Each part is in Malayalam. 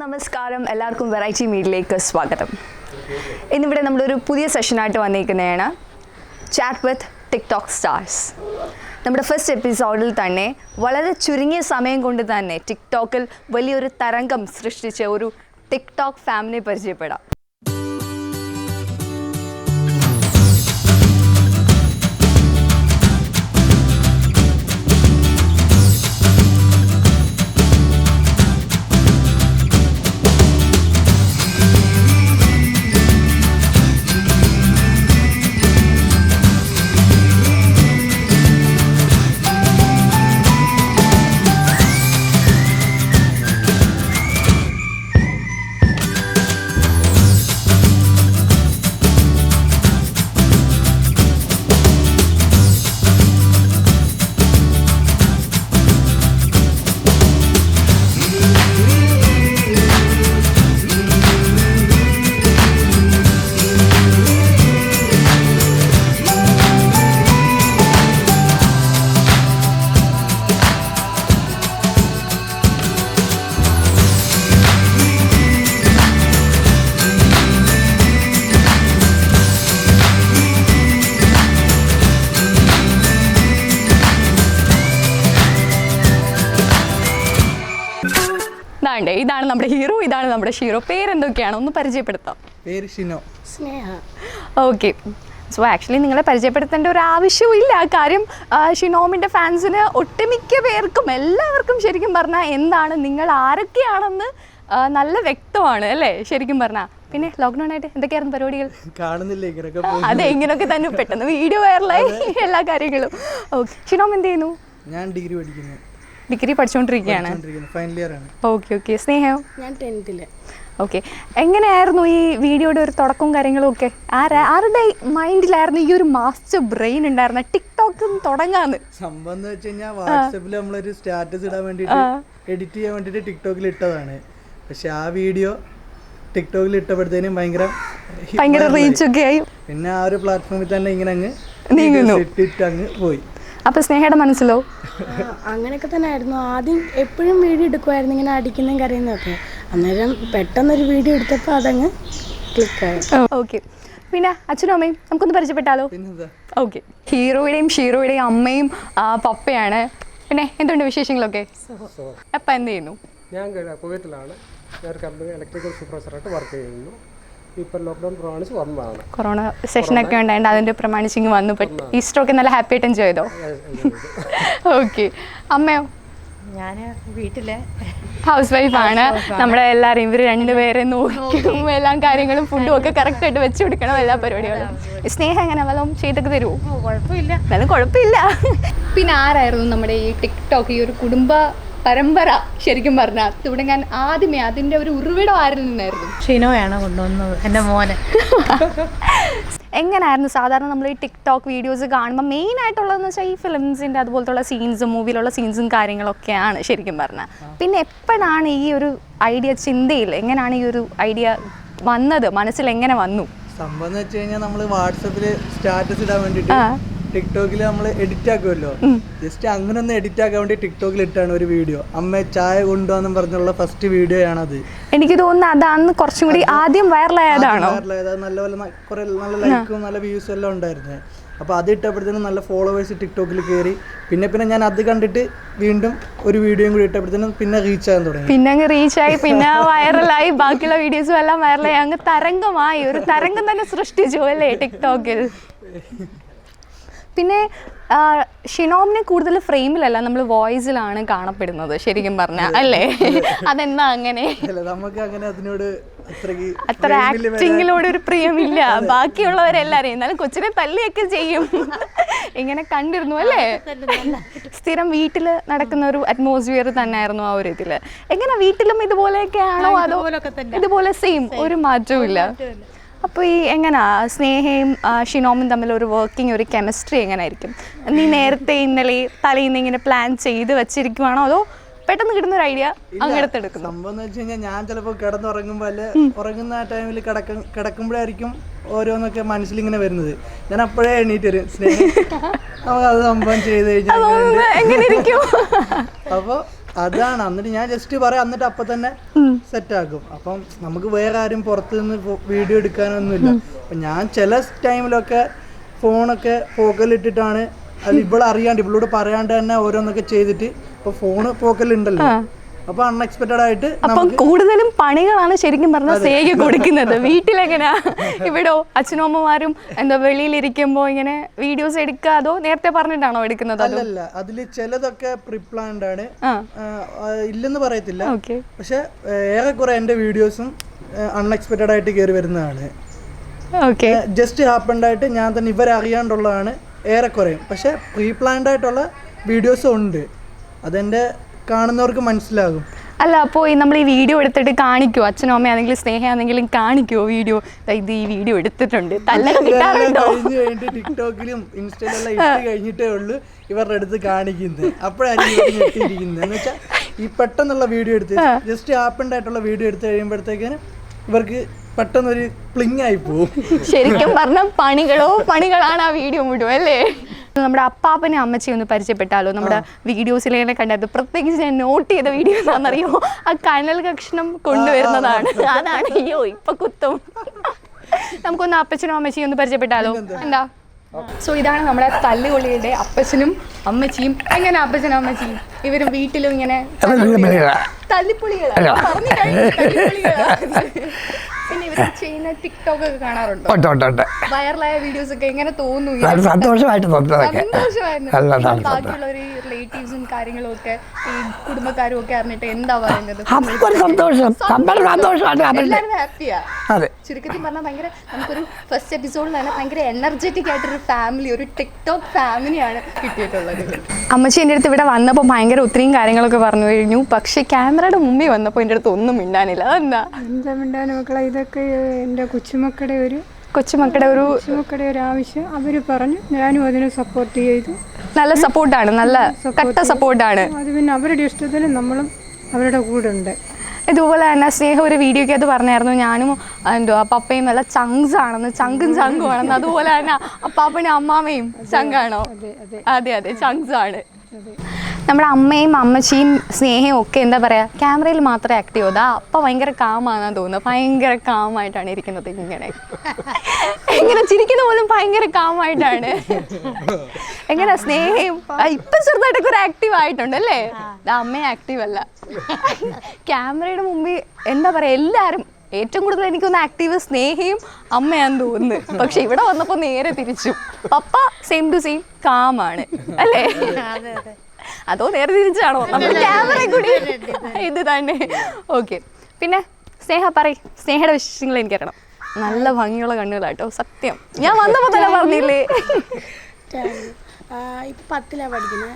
നമസ്കാരം, എല്ലാവർക്കും വെറൈറ്റി മീഡിയയിലേക്ക് സ്വാഗതം. ഇന്നിവിടെ നമ്മളൊരു പുതിയ സെഷനായിട്ട് വന്നിരിക്കുന്നതാണ് ചാറ്റ് വിത്ത് ടിക്ടോക്ക് സ്റ്റാർസ്. നമ്മുടെ ഫസ്റ്റ് എപ്പിസോഡിൽ തന്നെ വളരെ ചുരുങ്ങിയ സമയം കൊണ്ട് തന്നെ ടിക്ടോക്കിൽ വലിയൊരു തരംഗം സൃഷ്ടിച്ച ഒരു ടിക്ടോക്ക് ഫാമിലിയെ പരിചയപ്പെടാം. ഇതാണ് നമ്മുടെ ഹീറോ, ഇതാണ് നമ്മുടെ ഷീറോ. പേരെന്തൊക്കെയാണ് ഒന്ന് പരിചയപ്പെടുത്താം? പേര് ഷിനോ. സ്നേഹ. ഓക്കെ, സോ ആക്ച്വലി നിങ്ങളെ പരിചയപ്പെടുത്തേണ്ട ഒരു ആവശ്യമില്ല. കാര്യം ഷിനോമിൻ്റെ ഫാൻസിന് ഒട്ടുമിക്ക പേർക്കും എല്ലാവർക്കും ശരിക്കും പറഞ്ഞാൽ എന്താണ് നിങ്ങൾ ആരൊക്കെയാണെന്ന് നല്ല വ്യക്തമാണ് അല്ലേ ശരിക്കും പറഞ്ഞാൽ. പിന്നെ ലോക്ക്ഡൗൺ ആയിട്ട് എന്തൊക്കെയായിരുന്നു പരിപാടികൾ? കാണുന്നില്ല ഇങ്ങനെയൊക്കെ. അതെ, ഇങ്ങനെയൊക്കെ തന്നെ പെട്ടെന്ന് വീഡിയോ വൈറലായി എല്ലാ കാര്യങ്ങളും. ഓക്കെ, ഷിനോം എന്ത് ചെയ്യുന്നു? ഞാൻ ഡിഗ്രി പഠിക്കുന്നു. ഡിഗ്രി പഠിച്ചുകൊണ്ടിരിക്കുകയാണ്. ഫൈനൽ ഇയർ ആണ്. Okay okay. സ്നേഹയോ? ഞാൻ 10th. ഓക്കെ, എങ്ങനെയായിരുന്നു ഈ വീഡിയോയുടെ ഒരു തുടക്കവും കാര്യങ്ങളും ഒക്കെ? ആരുടെ മൈൻഡിലായിരുന്നു ഈ ഒരു മാസ്റ്റർ ബ്രെയിൻ ഉണ്ടായിരുന്ന ടിക്ടോക്ക് തുടങ്ങാന്ന്? സംഭവം എന്ന് വെച്ച് കഴിഞ്ഞാൽ വാട്സാപ്പിൽ നമ്മളൊരു സ്റ്റാറ്റസ് ഇടാൻ വേണ്ടിയിട്ട് എഡിറ്റ് ചെയ്യാൻ വേണ്ടിയിട്ട് ടിക്ടോക്കിൽ ഇട്ടതാണ്. പക്ഷെ ആ വീഡിയോ ടിക്ടോക്കിൽ ഇട്ടപ്പോഴത്തേനും ഭയങ്കര റീച്ച് ഒക്കെ ആയി. പിന്നെ ആ ഒരു പ്ലാറ്റ്ഫോമിൽ തന്നെ ഇങ്ങനെ അങ്ങ് നീങ്ങുന്നു, ഇട്ടിട്ട് അങ്ങ് പോയി. അപ്പൊ സ്നേഹയുടെ മനസ്സിലോ? അങ്ങനെയൊക്കെ തന്നെ ആയിരുന്നു. ആദ്യം എപ്പോഴും വീഡിയോ എടുക്കുമായിരുന്നു, ഇങ്ങനെ അടിക്കുന്നതും കരയുന്നതൊക്കെ. അന്നേരം പെട്ടെന്നൊരു വീഡിയോ എടുത്തപ്പോൾ അതങ്ങ് ക്ലിക്കായി. ഓക്കെ, പിന്നെ അച്ഛനും അമ്മയും നമുക്കൊന്ന് പരിചയപ്പെട്ടാലോ? ഓക്കെ, ഹീറോയുടെയും ഷീറോയുടെയും അമ്മയും പപ്പയാണ്. പിന്നെ എന്തുകൊണ്ട് വിശേഷങ്ങളൊക്കെ? അപ്പ എന്ത് ചെയ്യുന്നു? ഞാൻ കുവൈറ്റിലാണ്. ഞാൻ കമ്പനി ഇലക്ട്രിക്കൽ സൂപ്പർവൈസറായിട്ട് വർക്ക് ചെയ്യുന്നു. ഇപ്പോൾ ലോക്ക്ഡൗൺ പ്രമാണിച്ച് വന്നതാണ്. കൊറോണ സെഷനൊക്കെ ഉണ്ടായിട്ട് അതിൻ്റെ പ്രമാണിച്ചിങ് വന്നു. ഈസ്റ്റർ ഒക്കെ നല്ല ഹാപ്പി ആയിട്ട് എൻജോയ് ചെയ്തോ? ഓക്കെ, അമ്മയോ? ഞാൻ വീട്ടിലെ ഹൗസ് വൈഫാണ്. നമ്മുടെ എല്ലാവരും ഇവർ രണ്ടുപേരെ നോക്കും, എല്ലാ കാര്യങ്ങളും ഫുഡും ഒക്കെ കറക്റ്റായിട്ട് വെച്ച് കൊടുക്കണം, എല്ലാ പരിപാടികളും. സ്നേഹം എങ്ങനെ വല്ലതും ചെയ്തൊക്കെ തരുമോ? കുഴപ്പമില്ല, എന്നാലും കുഴപ്പമില്ല. പിന്നെ ആരായിരുന്നു നമ്മുടെ ഈ ടിക്ടോക്ക് ഈ ഒരു കുടുംബ പരമ്പര ശരിക്കും പറഞ്ഞാൽ തുടങ്ങാൻ ആദ്യമേ അതിൻ്റെ ഒരു ഉറവിടം ആരിൽ നിന്നായിരുന്നു? ഷിനോയാണ് കൊണ്ടുവന്നത്, എൻ്റെ മോനെ. എങ്ങനെയായിരുന്നു സാധാരണ നമ്മൾ ഈ ടിക്ടോക്ക് വീഡിയോസ് കാണുമ്പോൾ മെയിൻ ആയിട്ടുള്ളതെന്ന് വെച്ചാൽ ഈ ഫിലിംസിൻ്റെ അതുപോലത്തുള്ള സീൻസും മൂവിയിലുള്ള സീൻസും കാര്യങ്ങളൊക്കെയാണ് ശരിക്കും പറഞ്ഞാൽ. പിന്നെ എപ്പോഴാണ് ഈ ഒരു ഐഡിയ ചിന്തയിൽ എങ്ങനെയാണ് ഈ ഒരു ഐഡിയ വന്നത്, മനസ്സിൽ എങ്ങനെ വന്നു? സംഭവം എന്ന് വെച്ച് കഴിഞ്ഞാൽ നമ്മൾ വാട്സാപ്പിൽ സ്റ്റാറ്റസ് ഇടാൻ വേണ്ടിയിട്ട് ടിക്ടോക്കിൽ നമ്മൾ എഡിറ്റ് ആക്കുമല്ലോ, ജസ്റ്റ് അങ്ങനെ ഒന്ന് എഡിറ്റ് ആക്കാൻ വേണ്ടി ടിക്ടോക്കിൽ ഇട്ടാണ് ഒരു വീഡിയോ. അമ്മ ചായ കൊണ്ടുവന്നും പറഞ്ഞുള്ള ഫസ്റ്റ് വീഡിയോ ആണത്. എനിക്ക് തോന്നുന്നു അതാണ് കുറച്ചും കൂടി ആദ്യം വൈറലായതാണോ? നല്ല ലൈക്കും നല്ല വ്യൂസും എല്ലാം ഉണ്ടായിരുന്നു. അപ്പോൾ അത് ഇട്ടപ്പോഴത്തേനും നല്ല ഫോളോവേഴ്സ് ടിക്ടോക്കിൽ കയറി. പിന്നെ ഞാൻ അത് കണ്ടിട്ട് വീണ്ടും ഒരു വീഡിയോയും കൂടി ഇട്ടപ്പോഴത്തേനും പിന്നെ റീച്ച് ആകാൻ തുടങ്ങി. പിന്നെ അങ്ങ് റീച്ചായി, പിന്നെ വൈറലായി, ബാക്കിയുള്ള വീഡിയോസും എല്ലാം വൈറലായി, അങ്ങ് തരംഗമായി. ഒരു തരംഗം തന്നെ സൃഷ്ടിച്ചു അല്ലേ ടിക്ടോക്കിൽ? പിന്നെ ഷിനോമിനെ കൂടുതൽ ഫ്രെയിമിലല്ല, നമ്മൾ വോയിസിലാണ് കാണപ്പെടുന്നത് ശരിക്കും പറഞ്ഞാൽ അല്ലേ? അതെന്താ അങ്ങനെ? നമുക്ക് അങ്ങനെ അതിനോട് അത്ര ആക്ടിങ്ങിലോട് ഒരു പ്രിയമില്ല. ബാക്കിയുള്ളവരെല്ലാരും എന്നാലും കൊച്ചിനെ തല്ലിയൊക്കെ ചെയ്യും, ഇങ്ങനെ കണ്ടിരുന്നു അല്ലേ? സ്ഥിരം വീട്ടിൽ നടക്കുന്ന ഒരു അറ്റ്മോസ്ഫിയർ തന്നെയായിരുന്നു ആ ഒരു ഇതില്. എങ്ങനെ വീട്ടിലും ഇതുപോലെയൊക്കെ ആണോ അതോ ഇതുപോലെ സെയിം ഒരു മാറ്റവും ഇല്ല? അപ്പോൾ ഈ എങ്ങനെയാ സ്നേഹയും ഷിനോമും തമ്മിൽ ഒരു വർക്കിംഗ്, ഒരു കെമിസ്ട്രി എങ്ങനെയായിരിക്കും? നീ നേരത്തെ ഇന്നലെ തലേന്ന് ഇങ്ങനെ പ്ലാൻ ചെയ്ത് വെച്ചിരിക്കുവാണോ അതോ പെട്ടെന്ന് കിട്ടുന്ന ഒരു ഐഡിയ അങ്ങെടുത്തെടുക്കുന്നു? സംഭവം എന്ന് വെച്ച് കഴിഞ്ഞാൽ ഞാൻ ചിലപ്പോൾ കിടന്നുറങ്ങുമ്പോൾ അല്ലെ ഉറങ്ങുന്ന ആ ടൈമിൽ കിടക്കുമ്പോഴായിരിക്കും ഓരോന്നൊക്കെ മനസ്സിലിങ്ങനെ വരുന്നത്. ഞാൻ അപ്പോഴേ എണീറ്റ് വരും, സ്നേഹം നമുക്ക് അത് സംഭവം ചെയ്ത് കഴിഞ്ഞാൽ. അപ്പോൾ അതാണ്. എന്നിട്ട് ഞാൻ ജസ്റ്റ് പറയാം, എന്നിട്ട് അപ്പം തന്നെ സെറ്റ് ആക്കും. അപ്പം നമുക്ക് വേറെ ആരും പുറത്ത് നിന്ന് വീഡിയോ എടുക്കാനൊന്നുമില്ല. അപ്പം ഞാൻ ചില ടൈമിലൊക്കെ ഫോണൊക്കെ പോക്കലിട്ടിട്ടാണ്, അത് ഇവളറിയാണ്ട് ഇവളോട് പറയാണ്ട് തന്നെ ഓരോന്നൊക്കെ ചെയ്തിട്ട്, ഇപ്പോൾ ഫോണ് പോക്കലുണ്ടല്ലോ, അപ്പൊ അൺഎക്സ്പെക്റ്റഡ് ആയിട്ട് അപ്പം കൂടുതലും പണികളാണ് ശരിക്കും പറഞ്ഞാൽ സ്നേഹ കൊടുക്കുന്നത്. വീട്ടിലെങ്ങനെയാ? ഇവിടോ അച്ഛനും അമ്മമാരും എന്താ വെളിയിലിരിക്കുമ്പോ ഇങ്ങനെ വീഡിയോസ് എടുക്കുക, അതോ നേരത്തെ പറഞ്ഞിട്ടാണോ എടുക്കുന്നത്? അല്ലല്ല, അതില് ചിലതൊക്കെ പ്രിപ്ലാൻഡ് ആണ്, ഇല്ലെന്ന് പറയത്തില്ല. പക്ഷെ ഏറെക്കുറെ എന്റെ വീഡിയോസും അൺഎക്സ്പെക്റ്റഡ് ആയിട്ട് കയറി വരുന്നതാണ്. ജസ്റ്റ് ഹാപ്പൻഡ് ആയിട്ട് ഞാൻ തന്നെ ഇവരറിയാണ്ടുള്ളതാണ് ഏറെക്കുറയും. പക്ഷെ പ്രീപ്ലാൻഡ് ആയിട്ടുള്ള വീഡിയോസും ഉണ്ട്, അതെന്റെ കാണുന്നവർക്ക് മനസ്സിലാകും. അല്ല, അപ്പോൾ നമ്മൾ ഈ വീഡിയോ എടുത്തിട്ട് കാണിക്കുമോ? അച്ഛനും അമ്മയാണെങ്കിലും സ്നേഹയാണെങ്കിലും കാണിക്കുമോ വീഡിയോ? ഇത് ഈ വീഡിയോ എടുത്തിട്ടുണ്ട്, കഴിഞ്ഞ് കഴിഞ്ഞിട്ട് ടിക്ടോക്കിലും ഇൻസ്റ്റയിലെല്ലാം ഇട്ട് കഴിഞ്ഞിട്ടേ ഉള്ളൂ ഇവരുടെ അടുത്ത് കാണിക്കുന്നത്. അപ്പോഴായിരിക്കും ഞെട്ടിയിരിക്കുന്നത്. എന്ന് വെച്ചാൽ ഈ പെട്ടെന്നുള്ള വീഡിയോ എടുത്ത് ജസ്റ്റ് ഹാപ്പൻഡ് ആയിട്ടുള്ള വീഡിയോ എടുത്ത് കഴിയുമ്പോഴത്തേക്കിന് ഇവർക്ക് പെട്ടെന്നൊരു പ്ലിങ് ആയി പോകും. ശരിക്കും പറഞ്ഞാൽ പണികളാണ് ആ വീഡിയോ മുഴുവൻ അല്ലേ? നമ്മുടെ അപ്പാപ്പനെ അമ്മച്ചി ഒന്ന് പരിചയപ്പെട്ടാലോ? നമ്മുടെ വീഡിയോസിലേനെ കണ്ടത് പ്രത്യേകിച്ച് ഞാൻ നോട്ട് ചെയ്ത വീഡിയോ എന്താണെന്നറിയോ? ആ കനൽ കഷ്ണം കൊണ്ടുവരുന്നതാണ്. അതാണ് അയ്യോ ഇപ്പൊ കുത്തും. നമുക്കൊന്ന് അപ്പച്ചനും അമ്മച്ചിയും ഒന്ന് പരിചയപ്പെട്ടാലോ? എന്താ? സോ ഇതാണ് നമ്മുടെ തല്ലുകൊള്ളിയുടെ അപ്പച്ചനും അമ്മച്ചിയും. എങ്ങനെ അപ്പച്ചനും അമ്മച്ചിയും ഇവരും വീട്ടിലും ഇങ്ങനെ തല്ലിപ്പൊളികളാണ് പറഞ്ഞു കഴിഞ്ഞു. പിന്നെ ഇവർ ചെയ്യുന്ന ടിക്ടോക്ക് ഒക്കെ കാണാറുണ്ടോ? വൈറലായ വീഡിയോസ് ഒക്കെ എങ്ങനെ തോന്നുന്നു? ബാക്കിയുള്ളവർ റിലേറ്റീവ്സും കാര്യങ്ങളും ഒക്കെ ഈ കുടുംബക്കാരും ഒക്കെ അറിഞ്ഞിട്ട് എന്താ പറയുന്നത്? എല്ലാവരും ഹാപ്പിയാ. ചുരുക്കത്തിൽ പറഞ്ഞാൽ ഭയങ്കര നമുക്കൊരു ഫസ്റ്റ് എപ്പിസോഡിൽ തന്നെ ഭയങ്കര എനർജറ്റിക് ആയിട്ടൊരു ഫാമിലി, ഒരു ടിക്ടോക്ക് ഫാമിലിയാണ് കിട്ടിയിട്ടുള്ളത്. അമ്മച്ചി എൻ്റെ അടുത്ത് ഇവിടെ വന്നപ്പോൾ ഭയങ്കര ഒത്തിരിയും കാര്യങ്ങളൊക്കെ പറഞ്ഞു കഴിഞ്ഞു. പക്ഷെ ക്യാമറയുടെ മുമ്പിൽ വന്നപ്പോൾ എൻ്റെ അടുത്ത് ഒന്നും മിണ്ടാനില്ല. അതെന്താ? എന്താ മിണ്ടാൻ മക്കളെ? ഇതൊക്കെ എൻ്റെ കൊച്ചുമക്കളുടെ ഒരു ആവശ്യം. അവർ പറഞ്ഞു, ഞാനും അതിന് സപ്പോർട്ട് ചെയ്തു. നല്ല സപ്പോർട്ടാണ്, നല്ല കട്ട സപ്പോർട്ടാണ്. അത് പിന്നെ അവരുടെ ഇഷ്ടത്തിന് നമ്മളും അവരുടെ കൂടെ ഉണ്ട്. ഇതുപോലെ തന്നെ സ്നേഹം ഒരു വീഡിയോയ്ക്ക് അത് പറഞ്ഞായിരുന്നു, ഞാനും എന്തോ പപ്പയും നല്ല ചങ്സ് ആണെന്ന്, ചങ്കും ആണെന്ന്. അതുപോലെ തന്നെ അപ്പാപ്പനും അമ്മാമയും ചങ്കാണോ? അതെ ചങ്സ് ആണ്. നമ്മുടെ അമ്മയും അമ്മച്ചിയും സ്നേഹയും ഒക്കെ എന്താ പറയുക, ക്യാമറയിൽ മാത്രമേ ആക്റ്റീവ് ചെയ്താ അപ്പം ഭയങ്കര കാമാണെന്ന് തോന്നുന്നു. ഭയങ്കര കാമായിട്ടാണ് ഇരിക്കുന്നത്. എങ്ങനെ ചിരിക്കുന്ന പോലും ഭയങ്കര കാമായിട്ടാണ്. എങ്ങനെ സ്നേഹയും ഇപ്പം ചെറുതായിട്ടൊക്കെ ഒരു ആക്റ്റീവ് ആയിട്ടുണ്ട് അല്ലേ? അമ്മയും ആക്റ്റീവ് അല്ല. ക്യാമറയുടെ മുമ്പിൽ എന്താ പറയുക, എല്ലാവരും ഏറ്റവും കൂടുതൽ എനിക്കൊന്ന് ആക്റ്റീവ് സ്നേഹയും അമ്മയാന്ന് തോന്നുന്നു. പക്ഷെ ഇവിടെ വന്നപ്പോൾ നേരെ തിരിച്ചു. പപ്പ സെയിം ടു സെയിം കാമാണ് അല്ലേ? അതോ നേരെ തിരിച്ചാണോ? നമ്മൾ ക്യാമറ കൂടി ഇത് തന്നെ. ഓക്കെ, പിന്നെ സ്നേഹ പറയ്, സ്നേഹയുടെ വിശേഷങ്ങൾ എനിക്കറിയണം. നല്ല ഭംഗിയുള്ള കണ്ണുകളാട്ടോ, സത്യം. ഞാൻ വന്നപ്പോൾ തന്നെ പറഞ്ഞില്ലേ? ഇപ്പം 10ലാണ് പഠിക്കുന്നത്.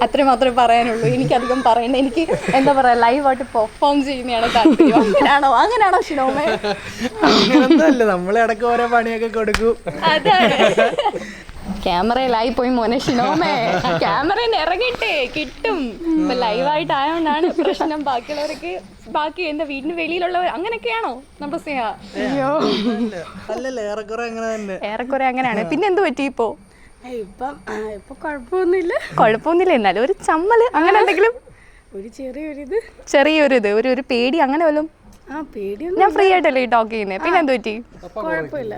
അത്രയും മാത്രമേ പറയാനുള്ളൂ. എനിക്കധികം പറയണ്ട. എനിക്ക് എന്താ പറയുക, ലൈവായിട്ട് പെർഫോം ചെയ്യുന്നതാണ് താല്പര്യം. അങ്ങനെയാണോ ഷിനോമേ? അങ്ങനൊന്നുമല്ല, നമ്മളെ ഇടയ്ക്ക് ഓരോ പണിയൊക്കെ കൊടുക്കും. അതാണ് ക്യാമറയിലായി പോയി മോനെ ഷിനോമേ. ക്യാമറയിൽ ഇറങ്ങിട്ടേ കിട്ടും. ഇപ്പൊ ലൈവായിട്ട് ആയതുകൊണ്ടാണ് പ്രശ്നം. ബാക്കിയുള്ളവർക്ക് ബാക്കി എന്താ വീടിന് വെളിയിലുള്ളവർ അങ്ങനെയൊക്കെയാണോ നമ്മുടെ സ്നേഹ? അയ്യോ ഏറെക്കുറെ അങ്ങനെയാണ്. പിന്നെ എന്ത് പറ്റി ഇപ്പോ? ഇപ്പൊ കുഴപ്പമൊന്നുമില്ല. എന്നാലും ഒരു ചമ്മല് അങ്ങനെ എന്തെങ്കിലും, ഒരു ചെറിയൊരിത് ഒരു പേടി അങ്ങനെ വല്ലതും? ഞാൻ ഫ്രീ ആയിട്ടല്ലേ ടോക്ക് ചെയ്യുന്നേ. പിന്നെ എന്ത് പറ്റി? കുഴപ്പമില്ല.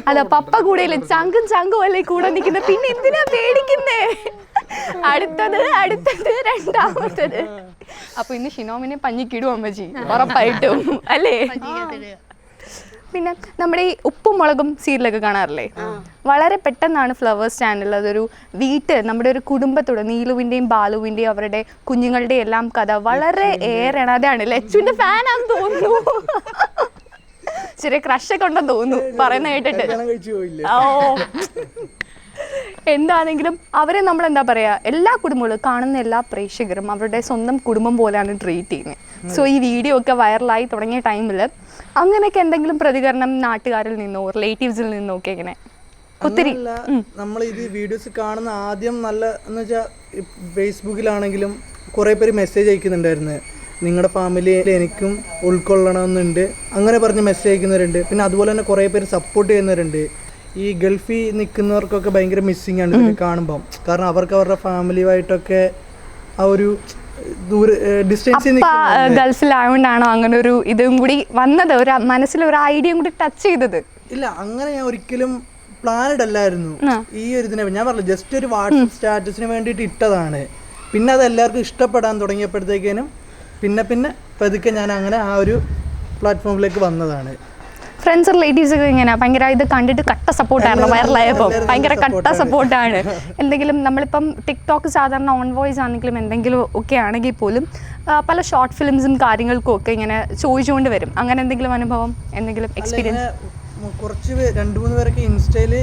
അതാ പപ്പ കൂടെ ഇല്ലേ, ചങ്കും അല്ലേ കൂടെ നിൽക്കുന്നത്. പിന്നെ എന്തിനാ പേടിക്കുന്നേ? അടുത്തത് രണ്ടാമത്തത്. അപ്പൊ ഇന്ന് ഷിനോമിനെ പഞ്ഞിക്കിടും അമ്മച്ചി ഉറപ്പായിട്ടും അല്ലേ? പിന്നെ നമ്മുടെ ഈ ഉപ്പും മുളകും സീരിയലൊക്കെ കാണാറില്ലേ? വളരെ പെട്ടെന്നാണ് ഫ്ലവേഴ്സ് ചാനൽ അതൊരു നമ്മുടെ ഒരു കുടുംബത്തോട്, നീലുവിൻ്റെയും ബാലുവിൻ്റെയും അവരുടെ കുഞ്ഞുങ്ങളുടെയും എല്ലാം കഥ വളരെ ഏറെയാണ്. അതാണ് ലച്ചുവിന്റെ ഫാനാന്ന് തോന്നുന്നു. ചെറിയ ക്രഷൊക്കെ ഉണ്ടെന്ന് തോന്നുന്നു പറയുന്ന കേട്ടിട്ട്. എന്താണെങ്കിലും അവരെ നമ്മൾ എന്താ പറയുക, എല്ലാ കുടുംബങ്ങളും കാണുന്ന എല്ലാ പ്രേക്ഷകരും അവരുടെ സ്വന്തം കുടുംബം പോലെയാണ് ട്രീറ്റ് ചെയ്യുന്നത്. സോ ഈ വീഡിയോ ഒക്കെ വൈറലായി തുടങ്ങിയ ടൈമിൽ അങ്ങനെയൊക്കെ എന്തെങ്കിലും പ്രതികരണം നാട്ടുകാരിൽ നിന്നോ റിലേറ്റീവ്സിൽ നിന്നോ ഒക്കെ ഇങ്ങനെ ഒത്തിരി? നമ്മൾ ഇത് വീഡിയോസ് കാണുന്ന ആദ്യം നല്ല എന്ന് വെച്ചാൽ ഫേസ്ബുക്കിലാണെങ്കിലും കുറേ പേര് മെസ്സേജ് അയക്കുന്നുണ്ടായിരുന്നു, നിങ്ങളുടെ ഫാമിലിയിൽ എനിക്കും ഉൾക്കൊള്ളണമെന്നുണ്ട് അങ്ങനെ പറഞ്ഞ് മെസ്സേജ് അയക്കുന്നവരുണ്ട്. പിന്നെ അതുപോലെ തന്നെ കുറേ പേര് സപ്പോർട്ട് ചെയ്യുന്നവരുണ്ട്. ഈ ഗൾഫിൽ നിൽക്കുന്നവർക്കൊക്കെ ഭയങ്കര മിസ്സിങ് ആണ് ഇതൊക്കെ കാണുമ്പം. കാരണം അവർക്ക് അവരുടെ ഫാമിലിയുമായിട്ടൊക്കെ ആ ഒരു ഡിസ്റ്റൻസിൽ ഗൾഫിലായോണ്ടാണോ അങ്ങനെ ഒരു ഇതും കൂടി വന്നത്, ഒരു മനസ്സിലൊരു ഐഡിയയും കൂടി ടച്ച് ചെയ്തത്? ഇല്ല, അങ്ങനെ ഞാൻ ഒരിക്കലും പ്ലാനഡ് അല്ലായിരുന്നു ഈ ഒരു ഇതിനെ. ഞാൻ പറഞ്ഞു ജസ്റ്റ് ഒരു വാട്സപ്പ് സ്റ്റാറ്റസിന് വേണ്ടിയിട്ട് ഇട്ടതാണ്. പിന്നെ അത് എല്ലാവർക്കും ഇഷ്ടപ്പെടാൻ തുടങ്ങിയപ്പോഴത്തേക്കേനും പിന്നെ പതുക്കെ ഞാൻ അങ്ങനെ ആ ഒരു പ്ലാറ്റ്ഫോമിലേക്ക് വന്നതാണ്. ഫ്രണ്ട്സ് റിലേറ്റീവ്സ് ഒക്കെ ഇങ്ങനെ ഭയങ്കര ഇത് കണ്ടിട്ട് കട്ട സപ്പോർട്ടായിരുന്നു. വൈറലായപ്പോൾ ഭയങ്കര കട്ട സപ്പോർട്ടാണ്. എന്തെങ്കിലും നമ്മളിപ്പം ടിക്ടോക്ക് സാധാരണ ഓൺ വോയിസ് ആണെങ്കിലും എന്തെങ്കിലും ഒക്കെ ആണെങ്കിൽ പോലും പല ഷോർട്ട് ഫിലിംസും കാര്യങ്ങൾക്കും ഒക്കെ ഇങ്ങനെ ചോദിച്ചുകൊണ്ട് വരും. അങ്ങനെ എന്തെങ്കിലും അനുഭവം, എന്തെങ്കിലും എക്സ്പീരിയൻസ്? കുറച്ച് 2-3 പേരൊക്കെ ഇൻസ്റ്റയിൽ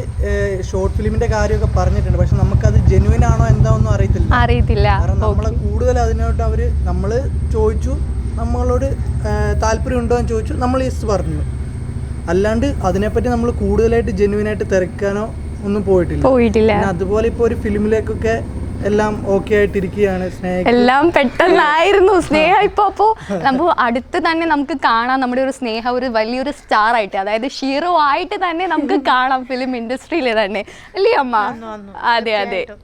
ഷോർട്ട് ഫിലിമിന്റെ കാര്യമൊക്കെ പറഞ്ഞിട്ടുണ്ട്. പക്ഷെ നമുക്കത് ജെന്യുവൻ ആണോ എന്താണെന്നും അറിയത്തില്ല. കാരണം നമ്മളെ കൂടുതൽ അതിനോട്ട് നമ്മൾ ചോദിച്ചു, നമ്മളോട് താല്പര്യം ഉണ്ടോ എന്ന് ചോദിച്ചു, നമ്മൾ യെസ് പറഞ്ഞു. അല്ലാണ്ട് അതിനെപ്പറ്റി നമ്മൾ കൂടുതലായിട്ട് ജെന്യുവനായിട്ട് തിരക്കാനോ ഒന്നും പോയിട്ടില്ല. പിന്നെ അതുപോലെ ഇപ്പോൾ ഒരു ഫിലിമിലേക്കൊക്കെ എല്ലാം ഓക്കെ ആയിട്ടിരിക്കുകയാണ്. എല്ലാം പെട്ടെന്നായിരുന്നു സ്നേഹ. ഇപ്പോൾ നമ്മൾ അടുത്ത് തന്നെ നമുക്ക് കാണാം നമ്മുടെ ഒരു സ്നേഹ ഒരു വലിയൊരു സ്റ്റാർ ആയിട്ട്, അതായത് ഹീറോ ആയിട്ട് തന്നെ നമുക്ക് കാണാം ഫിലിം ഇൻഡസ്ട്രിയിൽ തന്നെ, അല്ലേ അമ്മ? അതെ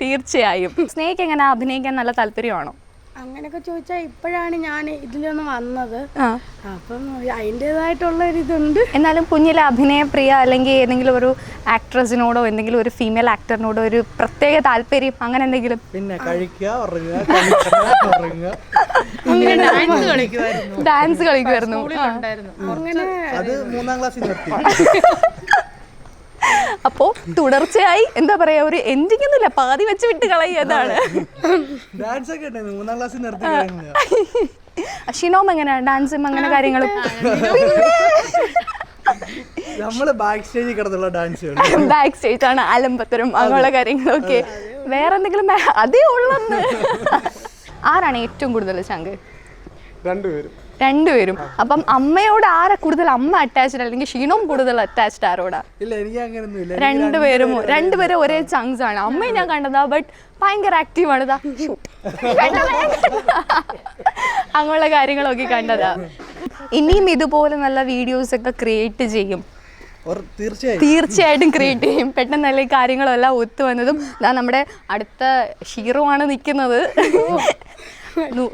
തീർച്ചയായും. സ്നേഹയ്ക്ക് എങ്ങനെ അഭിനയിക്കാൻ നല്ല താല്പര്യമാണോ? അങ്ങനെയൊക്കെ ചോദിച്ചാൽ ഇപ്പോഴാണ് ഞാൻ ഇതിലൊന്ന് വന്നത്. അപ്പം അതിൻ്റെതായിട്ടുള്ള ഒരു ഇതുണ്ട്. എന്നാലും കുഞ്ഞിലെ അഭിനയപ്രിയ അല്ലെങ്കിൽ ഏതെങ്കിലും ഒരു ആക്ട്രസിനോടോ എന്തെങ്കിലും ഒരു ഫീമെയിൽ ആക്ടറിനോടോ ഒരു പ്രത്യേക താല്പര്യം അങ്ങനെ എന്തെങ്കിലും? പിന്നെ കഴിക്കുക, ഉറങ്ങുക, ഡാൻസ് കളിക്കുമായിരുന്നു. അങ്ങനെ അത് 3ാം ക്ലാസ്സിൽ നിർത്തി. അപ്പോൾ തുടർച്ചയായി എന്താ പറയാ, ഒരു എൻഡിങ് ഒന്നുമില്ല, പാതി വെച്ച് വിട്ട് കളയുന്നതാണ്. ഡാൻസ് ഒക്കെ 3ാം ക്ലാസ്സിൽ നിർത്തി. ഷിനോം എങ്ങനെയാ ഡാൻസും അങ്ങനെ കാര്യങ്ങളും? നമ്മള് ബാക്ക് സ്റ്റേജിൽ കിടന്നുള്ള ഡാൻസ്, ബാക്ക് സ്റ്റേജ് ആണ് അലമ്പത്തരം അങ്ങനെയുള്ള കാര്യങ്ങളൊക്കെ. വേറെ എന്തെങ്കിലും അതേ ഉള്ളെന്ന്? ആരാണ് ഏറ്റവും കൂടുതൽ ചങ്ക്? രണ്ടുപേരും. അപ്പം അമ്മയോട് ആരാ കൂടുതൽ അമ്മ അറ്റാച്ച്ഡ്, അല്ലെങ്കിൽ ഷീനോം കൂടുതൽ അറ്റാച്ച്ഡ് ആരോടാ? ഇല്ല, എനിക്ക് അങ്ങനെയൊന്നുമില്ല. രണ്ടുപേരും ഒരേ ചങ്സ് ആണ്. അമ്മയെ ഞാൻ കണ്ടതാ, ബട്ട് ഭയങ്കര ആക്റ്റീവ് ആണ്. അങ്ങനെയുള്ള കാര്യങ്ങളൊക്കെ കണ്ടതാ. ഇനിയും ഇതുപോലെ നല്ല വീഡിയോസ് ഒക്കെ ക്രിയേറ്റ് ചെയ്യും, തീർച്ചയായിട്ടും ക്രിയേറ്റ് ചെയ്യും. പെട്ടെന്ന് നല്ല കാര്യങ്ങളെല്ലാം ഒത്തു വന്നതും നമ്മുടെ അടുത്ത ഹീറോ ആണ് നിൽക്കുന്നത്.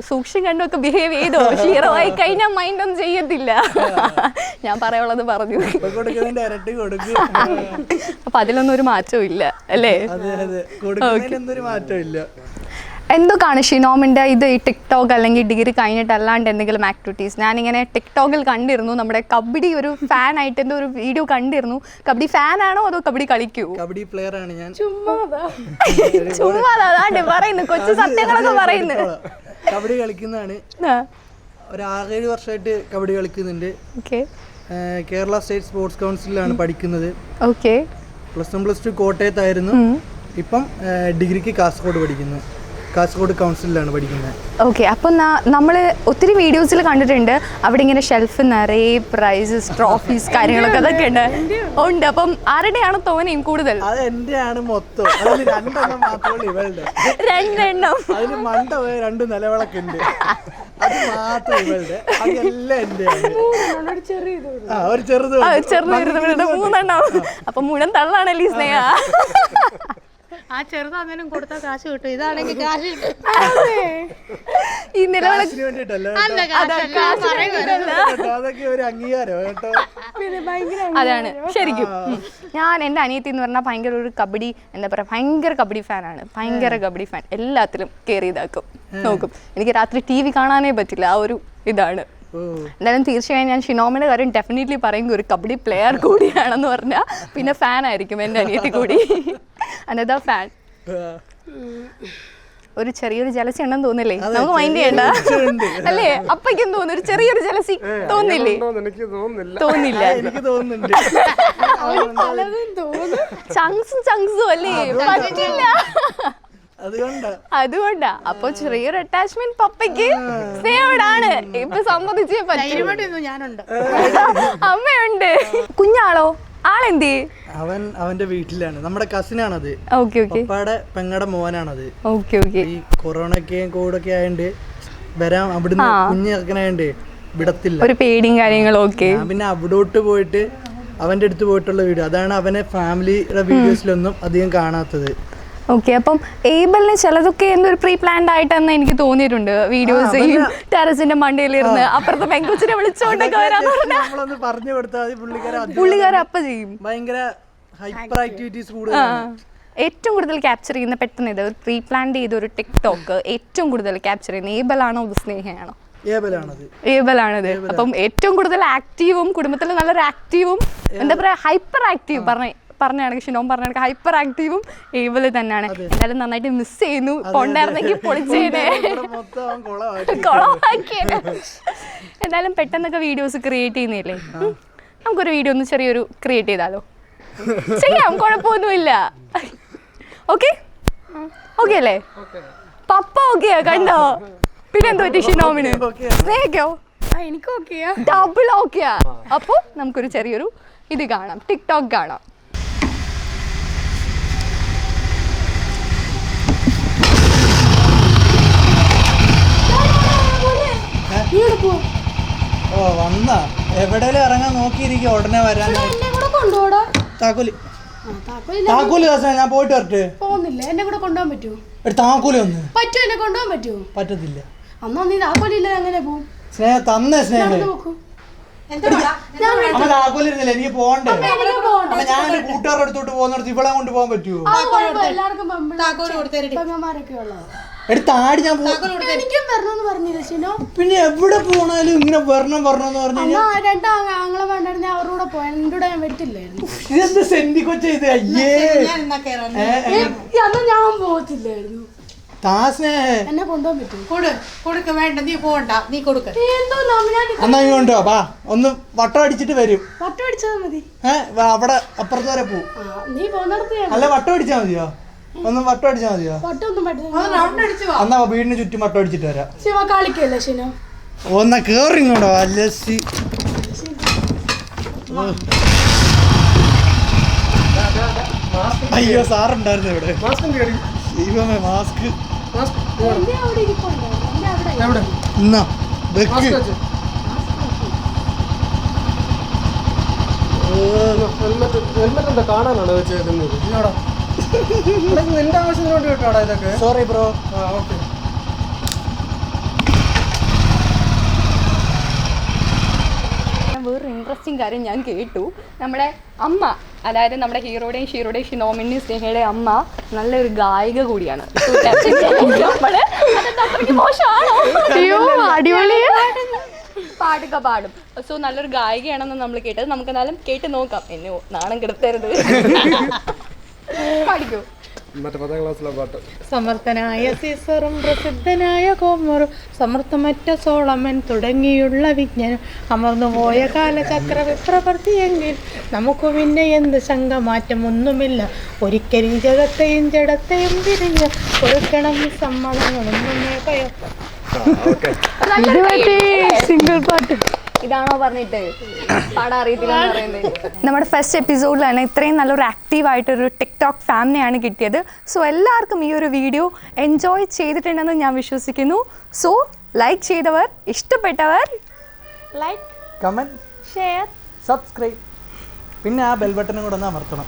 സൂക്ഷിച്ചും കണ്ടൊക്കെ ബിഹേവ് ചെയ്തോ? ഹീറോ ആയി കഴിഞ്ഞാൽ മൈൻഡ് ഒന്നും ചെയ്യത്തില്ല. ഞാൻ പറയാനുള്ളത് പറഞ്ഞു. അപ്പൊ അതിലൊന്നും ഒരു മാറ്റവും ഇല്ല അല്ലേ? എന്തൊക്കെയാണ് ഷിനോമിൻ്റെ ഇത് ഈ ടിക്ടോക്ക് അല്ലെങ്കിൽ ഡിഗ്രി കഴിഞ്ഞിട്ട് അല്ലാണ്ട് എന്തെങ്കിലും ആക്ടിവിറ്റീസ്? ഞാനിങ്ങനെ ടിക്ടോക്കിൽ കണ്ടിരുന്നു നമ്മുടെ കബഡി ഒരു ഫാൻ ആയിട്ട് എന്തോ ഒരു വീഡിയോ കണ്ടിരുന്നു. കബഡി ഫാൻ ആണോ അതോ കബഡി കളിക്കുവോ? കബഡി പ്ലെയർ ആണ് ഞാൻ. ചുമ്മാതാണ്ട് പറയുന്നു, കൊച്ചു സത്യങ്ങളൊക്കെ പറയുന്നു. കബഡി കളിക്കുന്നതാണ്. ഒരു 6-7 വർഷമായിട്ട് കബഡി കളിക്കുന്നുണ്ട്. കേരള സ്റ്റേറ്റ് സ്പോർട്സ് കൗൺസിലാണ് പഠിക്കുന്നത്. +1 +2 കോട്ടയത്തായിരുന്നു. ഇപ്പം ഡിഗ്രിക്ക് കാസർഗോഡ് പഠിക്കുന്നു. കാസർഗോഡ് കൗൺസിലാണ് പഠിക്കുന്നത്. ഓക്കെ. അപ്പം നമ്മൾ ഒത്തിരി വീഡിയോസിൽ കണ്ടിട്ടുണ്ട് അവിടെ ഇങ്ങനെ ഷെൽഫ് നിറയെ പ്രൈസസ്, ട്രോഫീസ്, കാര്യങ്ങളൊക്കെ അതൊക്കെ ഉണ്ട്. അപ്പം ആരുടെയാണ് തോനെയും കൂടുതൽ? അത് എന്റെയാണ് മൊത്തം. അതിൽ 2 എണ്ണം മാത്രമേ ഇവളുടെ. 2 എണ്ണം. അതിന് മണ്ട 2 നിലവിളക്കുണ്ട്, അത് മാത്രം ഇവളുടെ. അതെല്ലാം എന്റെയാണ്. ഒരു ചെറുത് 3 എണ്ണം. അപ്പൊ മുഴുവൻ തള്ളാണല്ലേ സ്നേഹ? ആ ചെറുതാന്നേലും കൊടുത്താൽ കാശ് കിട്ടും, ഇതാണെങ്കിൽ കാശ് കിട്ടും. ഈ നിലവിളക്ക് അതൊക്കെ ഒരു അംഗീകാരം കേട്ടോ. അതാണ് ശരിക്കും. ഞാൻ എൻ്റെ അനിയത്തി എന്ന് പറഞ്ഞാൽ ഭയങ്കര ഒരു കബഡി, എന്താ പറയുക, ഭയങ്കര കബഡി ഫാനാണ്. ഭയങ്കര കബഡി ഫാൻ. എല്ലാത്തിലും കയറി ഇതാക്കും, നോക്കും. എനിക്ക് രാത്രി TV കാണാനേ പറ്റില്ല, ആ ഒരു ഇതാണ്. എന്തായാലും തീർച്ചയായും ഞാൻ ഷിനോമിൻ്റെ കാര്യം ഡെഫിനറ്റ്ലി പറയും, ഒരു കബഡി പ്ലെയർ കൂടിയാണെന്ന് പറഞ്ഞാൽ പിന്നെ ഫാൻ ആയിരിക്കും എൻ്റെ അനിയത്തി കൂടി. അനദാ ഫാൻ. ഒരു ചെറിയൊരു ജലസി ഉണ്ടെന്ന് തോന്നില്ലേ? നമുക്ക് മൈൻഡ് ചെയ്യണ്ട അല്ലേ? അപ്പയ്ക്കും തോന്നുന്നു ഒരു ചെറിയൊരു ജലസി, തോന്നില്ലേ? തോന്നില്ല. ചങ്സും അല്ലേ? പറ്റില്ല. അതുകൊണ്ടാ. അപ്പൊ ചെറിയൊരു അറ്റാച്ച്മെന്റ് പപ്പയ്ക്ക് സ്നേഹോടാണ്. ഇപ്പൊ സമ്മതിച്ചേ പറ്റും. ഞാനുണ്ട്, അമ്മയുണ്ട്. കുഞ്ഞാളോ? ആളെന്തേ? അവന്റെ വീട്ടിലാണ്. നമ്മുടെ കസിനാണത്. പപ്പയുടെ പെങ്ങടെ മോനാണത്. ഈ കൊറോണയൊക്കെ കോവിഡൊക്കെ ആയതുകൊണ്ട് വരാൻ അവിടുന്ന് കുഞ്ഞിറക്കനായോണ്ട് വിടത്തില്ല, ഒരു പേടിയും കാര്യങ്ങളും ഒക്കെ. പിന്നെ അവിടോട്ട് പോയിട്ട് അവൻ്റെ അടുത്ത് പോയിട്ടുള്ള വീഡിയോ. അതാണ് അവനെ ഫാമിലിയുടെ വീഡിയോസിലൊന്നും അധികം കാണാത്തത്. ഓക്കെ, അപ്പം ഏബലിന് ചിലതൊക്കെ എന്തൊരു പ്രീ പ്ലാൻഡ് ആയിട്ടെന്ന് എനിക്ക് തോന്നിയിട്ടുണ്ട്. വീഡിയോസ് ചെയ്യും, ടെറസിന്റെ മണ്ടയിലിരുന്ന് അപ്പുറത്തെ പെങ്കൊച്ചിനെ വിളിച്ചോണ്ടൊക്കെ വരാന്ന് പറഞ്ഞാൽ നമ്മളൊന്ന് പറഞ്ഞു കൊടുത്താൽ പുള്ളിക്കാരൻ അപ്പ ചെയ്യും. ഭയങ്കര ഹൈപ്പർ ആക്ടിവിറ്റീസ് കൂടുതലാണ്. ഏറ്റവും കൂടുതൽ ക്യാപ്ചർ ചെയ്യുന്ന പെട്ടെന്ന് ഇത് ഒരു പ്രീ പ്ലാൻ ചെയ്ത ഒരു ടിക്ടോക്ക് ഏറ്റവും കൂടുതൽ ക്യാപ്ചർ ചെയ്യുന്ന ഏബലാണോ സ്നേഹയാണോ? ഏബലാണത്. അപ്പം ഏറ്റവും കൂടുതൽ ആക്റ്റീവും കുടുംബത്തിൽ നല്ലൊരു ആക്റ്റീവും എന്താ പറയാ ഹൈപ്പർ ആക്റ്റീവ് പറഞ്ഞാണെങ്കിൽ ഷിനോം പറഞ്ഞ ഹൈപ്പർ ആക്റ്റീവും ഏബല് തന്നെയാണ്. എന്തായാലും നന്നായിട്ട് മിസ് ചെയ്യുന്നു. കൊണ്ടായിരുന്നെങ്കിൽ പൊളിച്ചേനെ കുളമാക്കിയേനെ. എന്തായാലും പെട്ടെന്നൊക്കെ വീഡിയോസ് ക്രിയേറ്റ് ചെയ്യുന്നില്ലേ, നമുക്കൊരു വീഡിയോ ഒന്ന് ചെറിയൊരു ക്രിയേറ്റ് ചെയ്താലോ? ചെയ്യാം, കുഴപ്പമൊന്നുമില്ല. ഓക്കെ ഓക്കെ അല്ലേ? പപ്പ ഓക്കെയാ കണ്ടോ? പിന്നെന്തോ പറ്റി ഷിനോമിന്? സ്നേഹിക്കോ? എനിക്ക് ഓക്കെയാ, ഡബിൾ ഓക്കെയാ. അപ്പോൾ നമുക്കൊരു ചെറിയൊരു ഇത് കാണാം, ടിക്ടോക്ക് കാണാം. ഓ വന്നാ എവിടെയും ഇറങ്ങാൻ നോക്കിയിരിക്കും, ഉടനെ വരാൻ. താക്കോല് ഞാൻ പോയിട്ട് വരട്ടെ. പോകുന്നില്ല, എന്നെ കൂടെ കൊണ്ടുപോകാൻ പറ്റുമോ? താക്കോല് വന്ന് പറ്റുമോ? എന്നെ കൊണ്ടുപോകാൻ പറ്റുമോ? പറ്റത്തില്ല. അന്നാ നീ താക്കോലില്ല എങ്ങനെ പോകും? സ്നേഹ തന്നേ സ്നേഹം. നോക്കൂ, അമ്മ താക്കോലിരുന്നില്ല, എനിക്ക് പോകണ്ടേ. അമ്മ ഞാൻ എന്റെ കൂട്ടുകാരുടെ അടുത്തോട്ട് പോകുന്നിടത്ത് ഇവളെ കൊണ്ട് പോകാൻ പറ്റുമോ? എല്ലാവർക്കും പെങ്ങന്മാരൊക്കെ ഉള്ളത് എടുത്താടി ഞാൻ എനിക്കും വരണമെന്ന് പറഞ്ഞില്ല ഷിനോ. പിന്നെ എവിടെ പോണാലും ഇങ്ങനെ വരണം വരണമെന്ന് പറഞ്ഞു കഴിഞ്ഞാൽ രണ്ടാ ആങ്ങളെ വേണ്ടായിരുന്നു, ഞാൻ അവരുടെ കൂടെ പോയാൽ നിന്റെ കൂടെ ഞാൻ വരത്തില്ലായിരുന്നു. ഇതെന്ത് സെന്റി കൊച്ച ഇത്? അയ്യേ അന്ന് ഞാൻ പോകത്തില്ലായിരുന്നു. താ സ്നേഹേ എന്നെ കൊണ്ടുപോകാൻ പറ്റും? കൊടുക്ക വേണ്ട, നീ പോകണ്ട, നീ കൊടുക്ക. എന്തോ എന്നാ ഇങ്ങോട്ടോ വാ, ഒന്ന് വട്ടം അടിച്ചിട്ട് വരും. വട്ടം അടിച്ചാൽ മതി. അവിടെ അപ്പുറത്ത് വരെ പോവും. നീ പോകുന്നിടത്ത് അല്ല വട്ടം അടിച്ചാ മതിയോ? ഒന്ന് വട്ടം അടിച്ചാ മതിയോ? വട്ടൊന്നും പറ്റില്ല. എന്നാ വീടിന് ചുറ്റും വട്ടം അടിച്ചിട്ട് വരാം. ശിവ കളിക്കല്ലേ ഷിനോ? ഒന്നാ കേറി ഇങ്ങോട്ടോ അല്ലസി. അയ്യോ സാറുണ്ടായിരുന്നു ഇവിടെ. ദൈവമേ മാസ്ക് എന്നാ വെക്ക്. ഹെൽമെറ്റ് കാണാനാണ് വെച്ചേക്കുന്നത്. നിന്റെ ആവശ്യത്തിന് വേണ്ടി കേട്ടോടാ ഇതൊക്കെ. Sorry bro. ഓക്കെ. വേറൊരു ഇൻട്രസ്റ്റിംഗ് കാര്യം ഞാൻ കേട്ടു. നമ്മുടെ അമ്മ, അതായത് നമ്മുടെ ഹീറോയുടെയും ഷീറോയുടെയും ഷിനോമിന്റെയും സ്നേഹയുടെയും അമ്മ നല്ലൊരു ഗായിക കൂടിയാണ്. പാട്ടൊക്കെ പാടും. സോ നല്ലൊരു ഗായികയാണെന്ന് നമ്മൾ കേട്ടത്. നമുക്ക് എന്നാലും കേട്ട് നോക്കാം. എന്നെ നാണം കെടുത്തരുത്. പാടിക്കോ? മറ്റേ 10ാം ക്ലാസ്സിലെ പാട്ട്. സമർത്ഥനായ സീസറും പ്രസിദ്ധനായ കോമറും സമർത്ഥമറ്റ സോളമൻ തുടങ്ങിയുള്ള വിജ്ഞാനം അമർന്നുപോയ കാലചക്രവിപ്രവർത്തിയെങ്കിൽ നമുക്ക് പിന്നെ എന്ത് ശങ്ക മാറ്റമൊന്നുമില്ല. ഒരിക്കലും ജഗത്തെയും ജഡത്തെയും തിരിഞ്ഞ് കൊടുക്കണം സമ്മതങ്ങളൊന്നുമേ ഭയം. സിംഗിൾ പാട്ട് ഇതാണോ പറഞ്ഞിട്ട് പാടാൻ അറിയത്തില്ല എന്ന് പറയുന്നത്? നമ്മുടെ ഫസ്റ്റ് എപ്പിസോഡിലാണ് ഇത്രയും നല്ലൊരു ആക്റ്റീവായിട്ടൊരു ടിക്ടോക്ക് ഫാമിലിയാണ് കിട്ടിയത്. സോ എല്ലാവർക്കും ഈ ഒരു വീഡിയോ എൻജോയ് ചെയ്തിട്ടുണ്ടെന്ന് ഞാൻ വിശ്വസിക്കുന്നു. സോ ലൈക്ക് ചെയ്തവർ, ഇഷ്ടപ്പെട്ടവർ ലൈക്ക്, കമന്റ്, ഷെയർ, സബ്സ്ക്രൈബ്, പിന്നെ ആ ബെൽ ബട്ടനും കൂടെ ഒന്ന് അമർത്തണം.